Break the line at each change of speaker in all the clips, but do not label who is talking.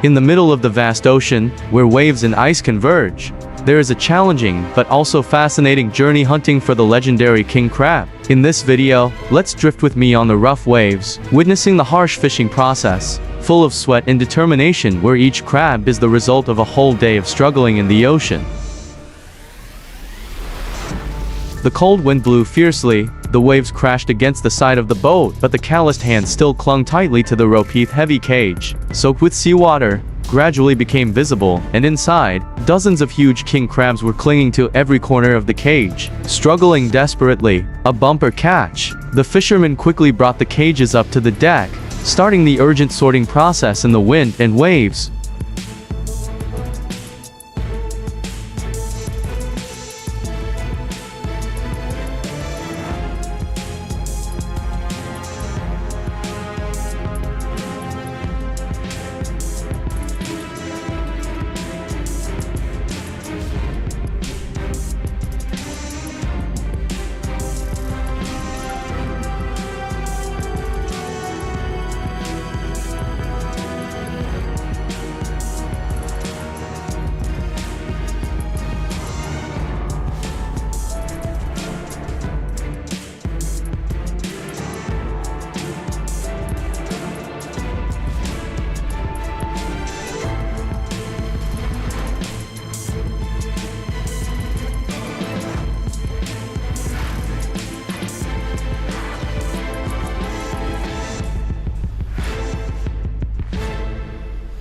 In the middle of the vast ocean, where waves and ice converge, there is a challenging but also fascinating journey hunting for the legendary king crab. In this video, let's drift with me on the rough waves, witnessing the harsh fishing process, full of sweat and determination, where each crab is the result of a whole day of struggling in the ocean. The cold wind blew fiercely, the waves crashed against the side of the boat, but the calloused hands still clung tightly to the rope's heavy cage. Soaked with seawater, gradually became visible, and inside, dozens of huge king crabs were clinging to every corner of the cage, struggling desperately. A bumper catch. The fishermen quickly brought the cages up to the deck, starting the urgent sorting process in the wind and waves.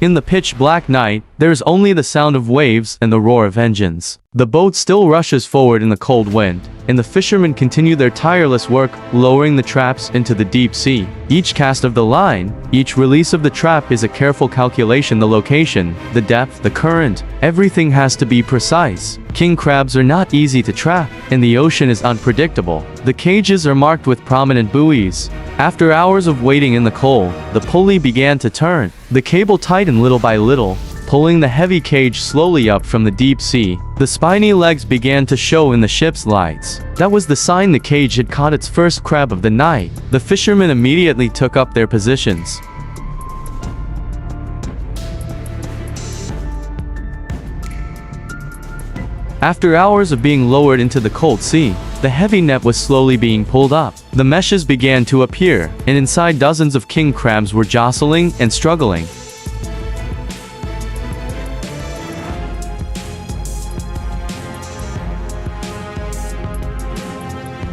In the pitch-black night, there is only the sound of waves and the roar of engines. The boat still rushes forward in the cold wind, and the fishermen continue their tireless work, lowering the traps into the deep sea. Each cast of the line, each release of the trap is a careful calculation. The location, the depth, the current, everything has to be precise. King crabs are not easy to trap, and the ocean is unpredictable. The cages are marked with prominent buoys. After hours of waiting in the cold, the pulley began to turn. The cable tightened little by little, pulling the heavy cage slowly up from the deep sea. The spiny legs began to show in the ship's lights. That was the sign the cage had caught its first crab of the night. The fishermen immediately took up their positions. After hours of being lowered into the cold sea, the heavy net was slowly being pulled up. The meshes began to appear, and inside dozens of king crabs were jostling and struggling.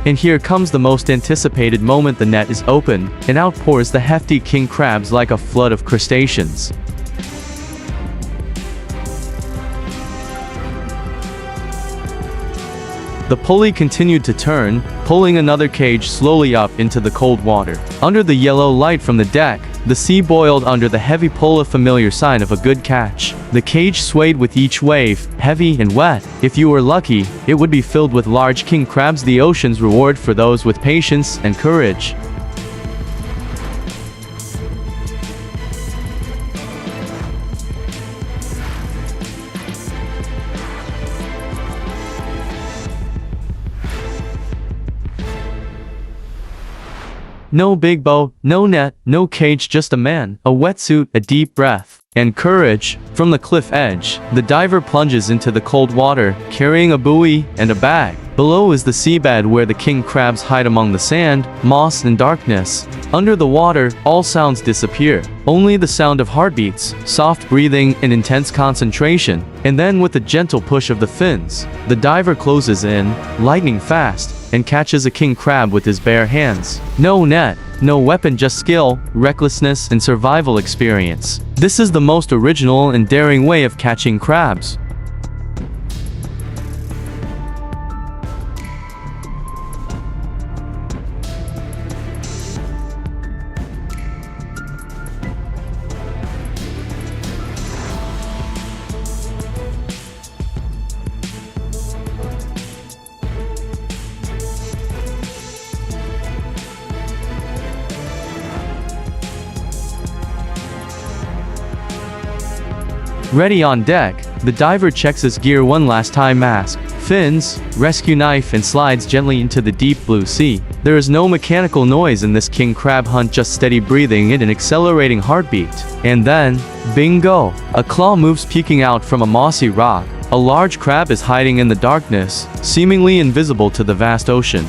And here comes the most anticipated moment. The net is opened, and out pours the hefty king crabs like a flood of crustaceans. The pulley continued to turn, pulling another cage slowly up into the cold water. Under the yellow light from the deck, the sea boiled under the heavy pull, a familiar sign of a good catch. The cage swayed with each wave, heavy and wet. If you were lucky, it would be filled with large king crabs, the ocean's reward for those with patience and courage. No big boat, no net, no cage, just a man, a wetsuit, a deep breath, and courage. From the cliff edge, the diver plunges into the cold water, carrying a buoy and a bag. Below is the seabed, where the king crabs hide among the sand, moss, and darkness. Under the water, all sounds disappear. Only the sound of heartbeats, soft breathing, and intense concentration. And then, with a gentle push of the fins, the diver closes in, lightning fast, and catches a king crab with his bare hands. No net, no weapon, just skill, recklessness, and survival experience. This is the most original and daring way of catching crabs. Ready on deck, the diver checks his gear one last time: mask, fins, rescue knife and slides gently into the deep blue sea. There is no mechanical noise in this king crab hunt, just steady breathing and an accelerating heartbeat. And then, bingo! A claw moves peeking out from a mossy rock. A large crab is hiding in the darkness, seemingly invisible to the vast ocean.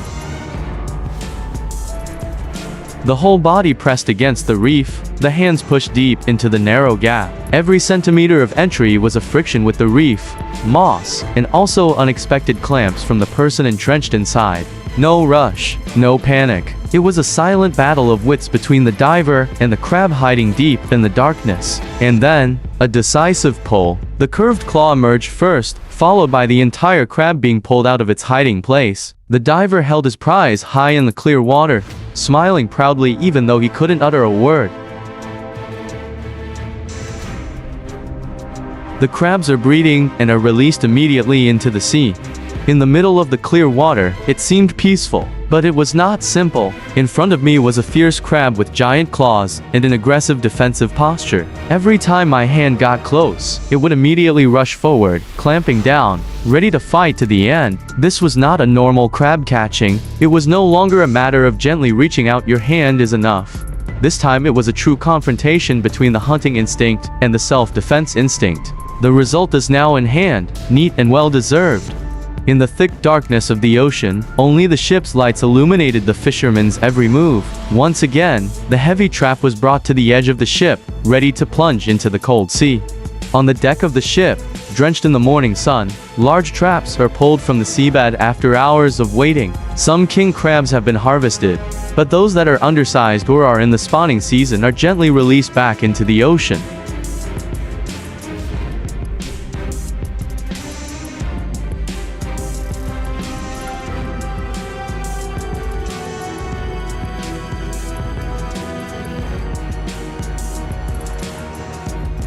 The whole body pressed against the reef, the hands pushed deep into the narrow gap. Every centimeter of entry was a friction with the reef, moss, and also unexpected clamps from the person entrenched inside. No rush, no panic. It was a silent battle of wits between the diver and the crab hiding deep in the darkness. And then, a decisive pull. The curved claw emerged first, followed by the entire crab being pulled out of its hiding place. The diver held his prize high in the clear water, smiling proudly even though he couldn't utter a word. The crabs are breeding and are released immediately into the sea. In the middle of the clear water, it seemed peaceful, but it was not simple. In front of me was a fierce crab with giant claws and an aggressive defensive posture. Every time my hand got close, it would immediately rush forward, clamping down, ready to fight to the end. This was not a normal crab catching. It was no longer a matter of gently reaching out your hand is enough. This time it was a true confrontation between the hunting instinct and the self-defense instinct. The result is now in hand, neat and well-deserved. In the thick darkness of the ocean, only the ship's lights illuminated the fisherman's every move. Once again, the heavy trap was brought to the edge of the ship, ready to plunge into the cold sea. On the deck of the ship, drenched in the morning sun, large traps are pulled from the seabed after hours of waiting. Some king crabs have been harvested, but those that are undersized or are in the spawning season are gently released back into the ocean.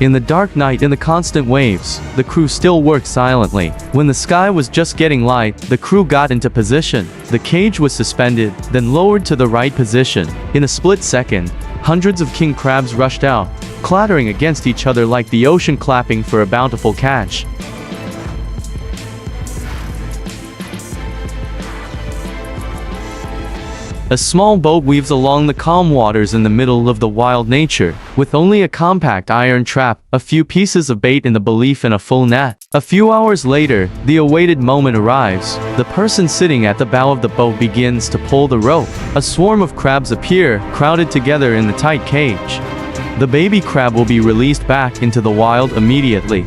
In the dark night and the constant waves, the crew still worked silently. When the sky was just getting light, the crew got into position. The cage was suspended, then lowered to the right position. In a split second, hundreds of king crabs rushed out, clattering against each other like the ocean clapping for a bountiful catch. A small boat weaves along the calm waters in the middle of the wild nature, with only a compact iron trap, a few pieces of bait and the belief in a full net. A few hours later, the awaited moment arrives. The person sitting at the bow of the boat begins to pull the rope. A swarm of crabs appear, crowded together in the tight cage. The baby crab will be released back into the wild immediately.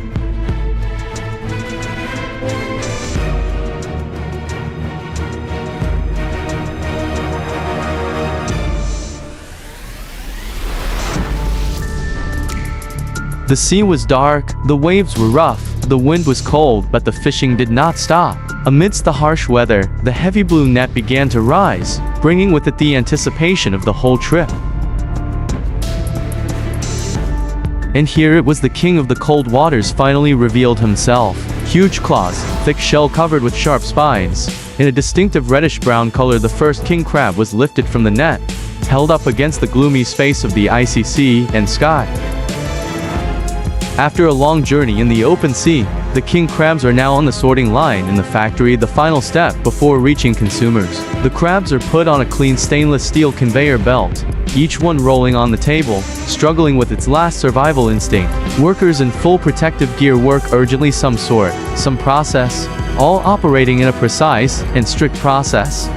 The sea was dark, the waves were rough, the wind was cold, but the fishing did not stop. Amidst the harsh weather, the heavy blue net began to rise, bringing with it the anticipation of the whole trip. And here it was, the king of the cold waters finally revealed himself. Huge claws, thick shell covered with sharp spines. In a distinctive reddish-brown color, the first king crab was lifted from the net, held up against the gloomy space of the icy sea and sky. After a long journey in the open sea, the king crabs are now on the sorting line in the factory, the final step before reaching consumers. The crabs are put on a clean stainless steel conveyor belt, each one rolling on the table, struggling with its last survival instinct. Workers in full protective gear work urgently, some sort, some process, all operating in a precise and strict process.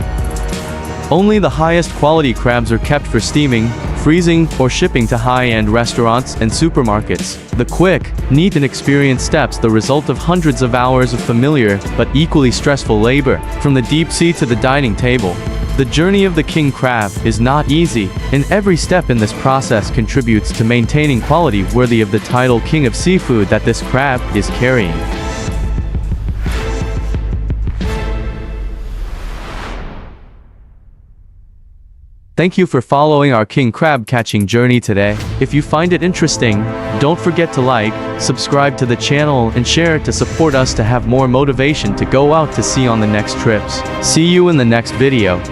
Only the highest quality crabs are kept for steaming, freezing, or shipping to high-end restaurants and supermarkets. The quick, neat and experienced steps, the result of hundreds of hours of familiar but equally stressful labor, from the deep sea to the dining table. The journey of the king crab is not easy, and every step in this process contributes to maintaining quality worthy of the title king of seafood that this crab is carrying. Thank you for following our king crab catching journey today. If you find it interesting, don't forget to like, subscribe to the channel and share it to support us to have more motivation to go out to sea on the next trips. See you in the next video.